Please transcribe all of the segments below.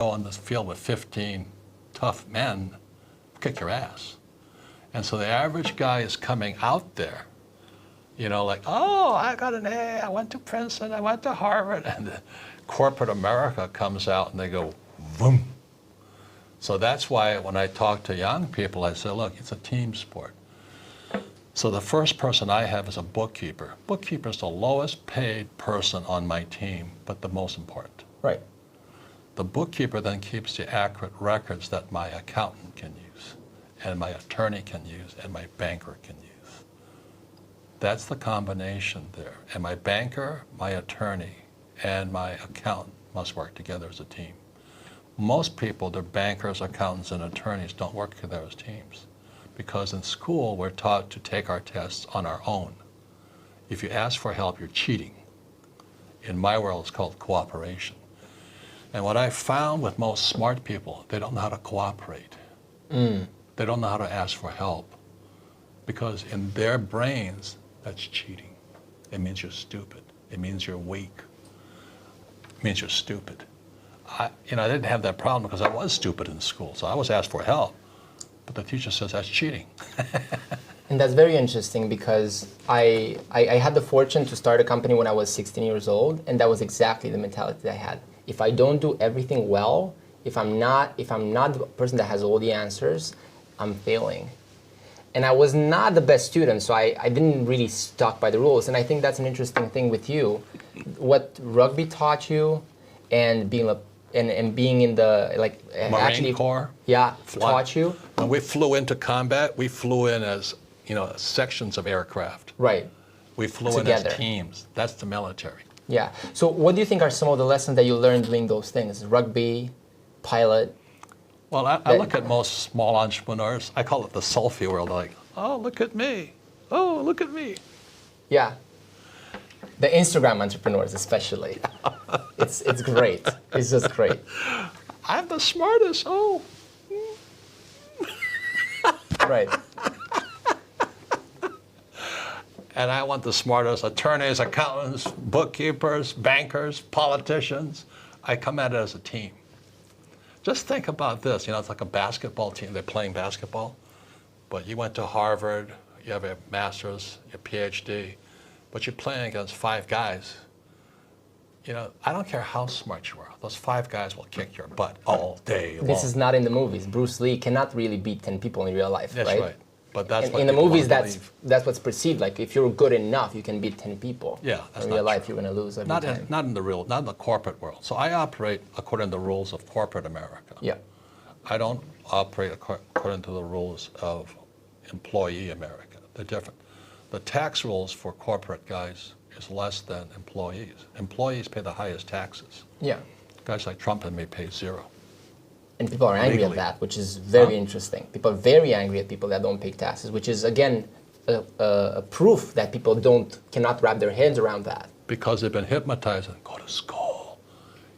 go on this field with 15 tough men, kick your ass. And so the average guy is coming out there, like, oh, I got an A, I went to Princeton, I went to Harvard. And the corporate America comes out and they go, boom. So that's why when I talk to young people, I say, look, it's a team sport. So the first person I have is a bookkeeper. Bookkeeper is the lowest paid person on my team, but the most important. Right. The bookkeeper then keeps the accurate records that my accountant can use, and my attorney can use, and my banker can use. That's the combination there. And my banker, my attorney, and my accountant must work together as a team. Most people, they're bankers, accountants, and attorneys, don't work together as teams. Because in school, we're taught to take our tests on our own. If you ask for help, you're cheating. In my world, it's called cooperation. And what I found with most smart people, they don't know how to cooperate. They don't know how to ask for help. Because in their brains, that's cheating. It means you're stupid. It means you're weak. It means you're stupid. I didn't have that problem because I was stupid in school, so I was asked for help. But the teacher says that's cheating. And that's very interesting because I had the fortune to start a company when I was 16 years old, and that was exactly the mentality that I had. If I don't do everything well, if I'm not the person that has all the answers, I'm failing. And I was not the best student, so I didn't really stuck by the rules. And I think that's an interesting thing with you. What rugby taught you, and being in the Marine Corps. Yeah, taught you. When we flew into combat, we flew in as sections of aircraft. Right. We flew Together. in as teams. That's the military. Yeah. So what do you think are some of the lessons that you learned doing those things? Rugby, pilot. Well, I look at most small entrepreneurs. I call it the selfie world. Like, oh, look at me. Oh, look at me. Yeah. The Instagram entrepreneurs, especially. It's great. It's just great. I'm the smartest. Oh. Right. And I want the smartest attorneys, accountants, bookkeepers, bankers, politicians. I come at it as a team. Just think about this. It's like a basketball team. They're playing basketball. But you went to Harvard. You have a master's, your PhD. But you're playing against 5 guys. I don't care how smart you are. Those 5 guys will kick your butt all day long. This is not in the movies. Bruce Lee cannot really beat 10 people in real life, That's right. But that's what in the movies, that's what's perceived. Like if you're good enough, you can beat 10 people. Yeah, that's in real life, true. you're going to lose every time. Not in the corporate world. So I operate according to the rules of corporate America. Yeah. I don't operate according to the rules of employee America. They're different. The tax rules for corporate guys is less than employees. Employees pay the highest taxes. Yeah. Guys like Trump and me pay 0. And people are angry Legally. at that, which is very interesting. People are very angry at people that don't pay taxes, which is, again, a proof that people cannot wrap their heads around that. Because they've been hypnotized and go to school,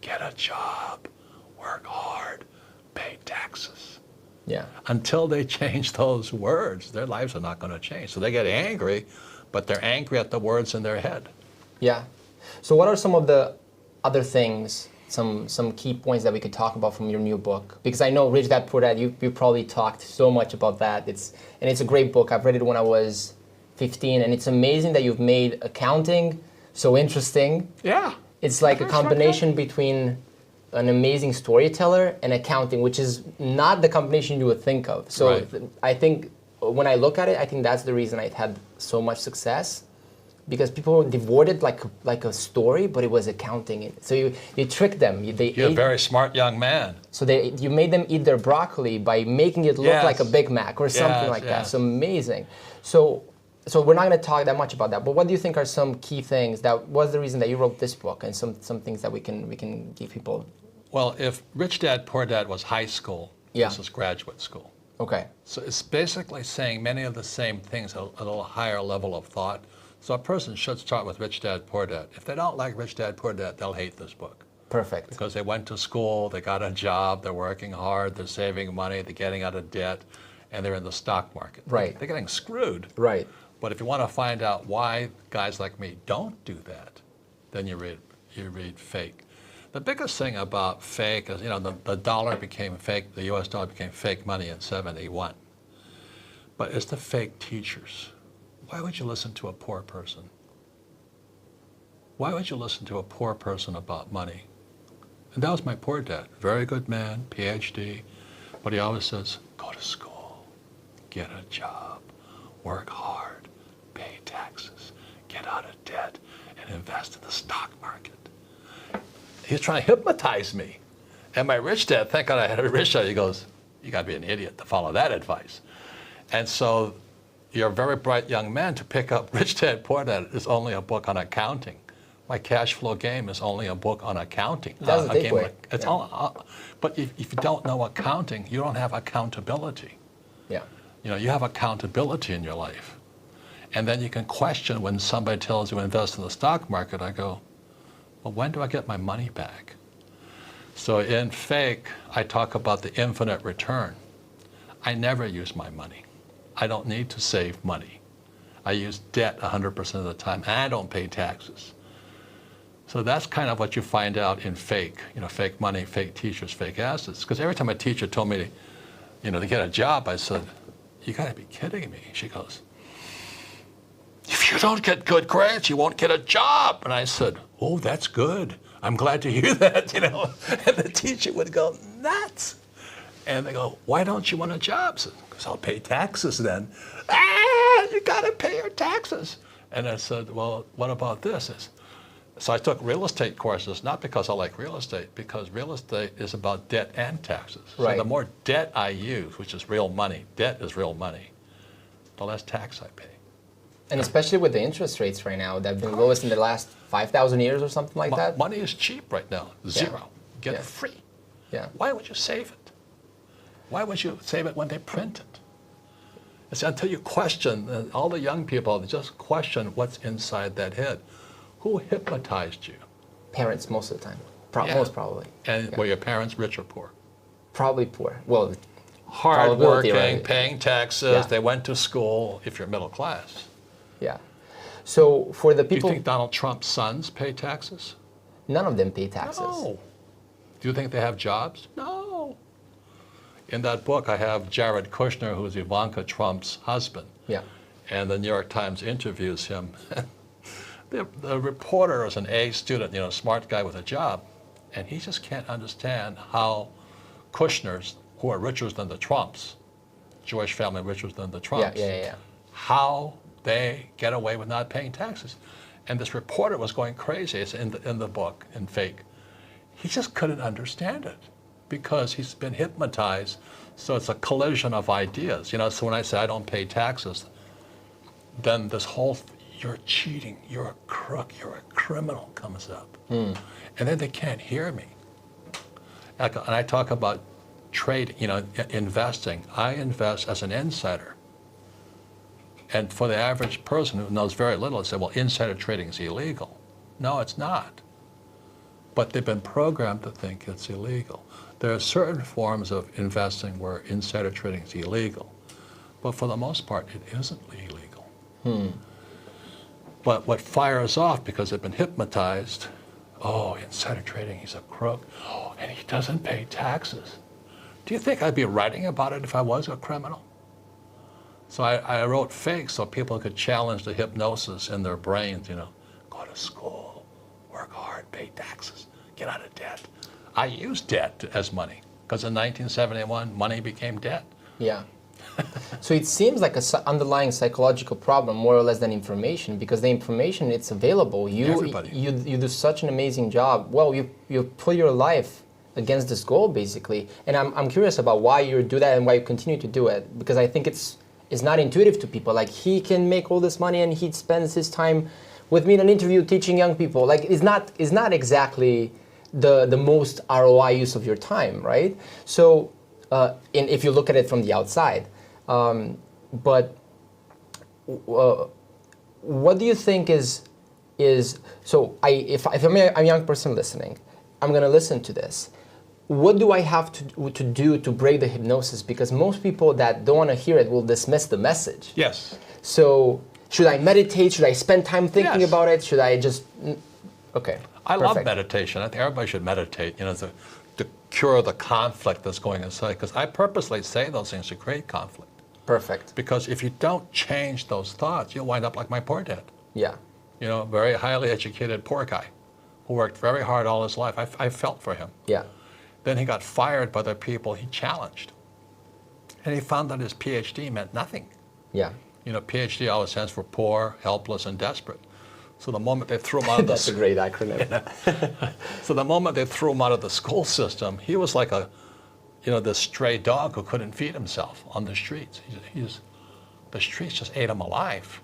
get a job, work hard, pay taxes. Yeah. Until they change those words, their lives are not going to change. So they get angry, but they're angry at the words in their head. Yeah. So what are some of the other things, some key points that we could talk about from your new book? Because I know Rich Dad Poor Dad, you probably talked so much about that. It's a great book. I've read it when I was 15, and it's amazing that you've made accounting so interesting. Yeah. It's like a combination between an amazing storyteller and accounting, which is not the combination you would think of. So Right. I think when I look at it, I think that's the reason I had so much success, because people devoured it like a story, but it was accounting. So you tricked them. You're a very smart young man. So you made them eat their broccoli by making it look Yes. like a Big Mac or something Yes, like that. yes. So amazing. So we're not going to talk that much about that. But what do you think are some key things that was the reason that you wrote this book, and some things that we can give people? Well, if Rich Dad Poor Dad was high school, Yeah. this is graduate school. Okay. So it's basically saying many of the same things at a little higher level of thought. So a person should start with Rich Dad Poor Dad. If they don't like Rich Dad Poor Dad, they'll hate this book. Perfect. Because they went to school, they got a job, they're working hard, they're saving money, they're getting out of debt, and they're in the stock market. Right. They're getting screwed. Right. But if you want to find out why guys like me don't do that, then you read fake. The biggest thing about fake is, the dollar became fake, the US dollar became fake money in 71. But it's the fake teachers. Why would you listen to a poor person? Why would you listen to a poor person about money? And that was my poor dad. Very good man, PhD. But he always says, go to school, get a job, work hard, pay taxes, get out of debt, and invest in the stock market. He's trying to hypnotize me. And my rich dad, thank God I had a rich dad, he goes, you got to be an idiot to follow that advice. And so you're a very bright young man to pick up Rich Dad, Poor Dad is only a book on accounting. My cash flow game is only a book on accounting. That's a takeaway. But if you don't know accounting, you don't have accountability. Yeah. You have accountability in your life. And then you can question when somebody tells you to invest in the stock market. I go, well, when do I get my money back? So in Fake, I talk about the infinite return. I never use my money. I don't need to save money. I use debt 100% of the time, and I don't pay taxes. So that's kind of what you find out in Fake, fake money, fake teachers, fake assets. Because every time a teacher told me, to get a job, I said, you gotta be kidding me. She goes, if you don't get good grades, you won't get a job. And I said, oh, that's good. I'm glad to hear that, And the teacher would go, nuts. And they go, why don't you want a job? Because I'll pay taxes then. You gotta pay your taxes. And I said, well, what about this? So I took real estate courses, not because I like real estate, because real estate is about debt and taxes. Right. So the more debt I use, which is real money, debt is real money, the less tax I pay. And especially with the interest rates right now that have been lowest in the last 5,000 years or something like that. Money is cheap right now, zero. Get it free. Yeah. Why would you save it? Why would you save it when they print it? It's until you question, all the young people, they just question what's inside that head. Who hypnotized you? Parents most of the time. Most probably. And were your parents rich or poor? Probably poor. Well, hard-working, right? paying taxes, they went to school, if you're middle class. Yeah. So for the people... Do you think Donald Trump's sons pay taxes? None of them pay taxes. No. Do you think they have jobs? No. In that book, I have Jared Kushner, who's Ivanka Trump's husband. Yeah. And the New York Times interviews him. The reporter is an A student, smart guy with a job, and he just can't understand how Kushners, who are richer than the Trumps, Jewish family richer than the Trumps, how they get away with not paying taxes. And this reporter was going crazy. It's in the book, in Fake. He just couldn't understand it because he's been hypnotized. So it's a collision of ideas. So when I say I don't pay taxes, then this whole you're cheating, you're a crook, you're a criminal comes up. And then they can't hear me. And I talk about trading, investing. I invest as an insider. And for the average person who knows very little, they say, well, insider trading is illegal. No, it's not. But they've been programmed to think it's illegal. There are certain forms of investing where insider trading is illegal. But for the most part, it isn't illegal. But what fires off, because they've been hypnotized, oh, insider trading, he's a crook, oh, and he doesn't pay taxes. Do you think I'd be writing about it if I was a criminal? So I wrote Fake so people could challenge the hypnosis in their brains, go to school, work hard, pay taxes, get out of debt. I used debt as money, because in 1971, money became debt. Yeah. So it seems like an underlying psychological problem more or less than information, because the information, it's available. You do such an amazing job. Well, you put your life against this goal, basically. And I'm curious about why you do that and why you continue to do it, because I think it's not intuitive to people. Like, he can make all this money and he spends his time with me in an interview teaching young people. Like, it's not exactly the most ROI use of your time, right? So if you look at it from the outside. But what do you think is so if I'm a young person listening, I'm going to listen to this. What do I have to do to break the hypnosis? Because most people that don't want to hear it will dismiss the message. Yes. So should I meditate? Should I spend time thinking about it? Should I just... Okay. I love Perfect. meditation. I think everybody should meditate, to cure the conflict that's going inside. Because I purposely say those things to create conflict. Perfect. Because if you don't change those thoughts, you'll wind up like my poor dad. Yeah. Very highly educated poor guy who worked very hard all his life. I felt for him. Yeah. Then he got fired by the people he challenged. And he found that his PhD meant nothing. Yeah. PhD always stands for poor, helpless, and desperate. So the moment they threw him out of That's a great acronym. so the moment they threw him out of the school system, he was like this stray dog who couldn't feed himself on the streets. The streets just ate him alive.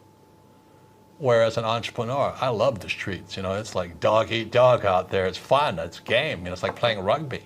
Whereas an entrepreneur, I love the streets. It's like dog eat dog out there. It's fun. It's game. It's like playing rugby.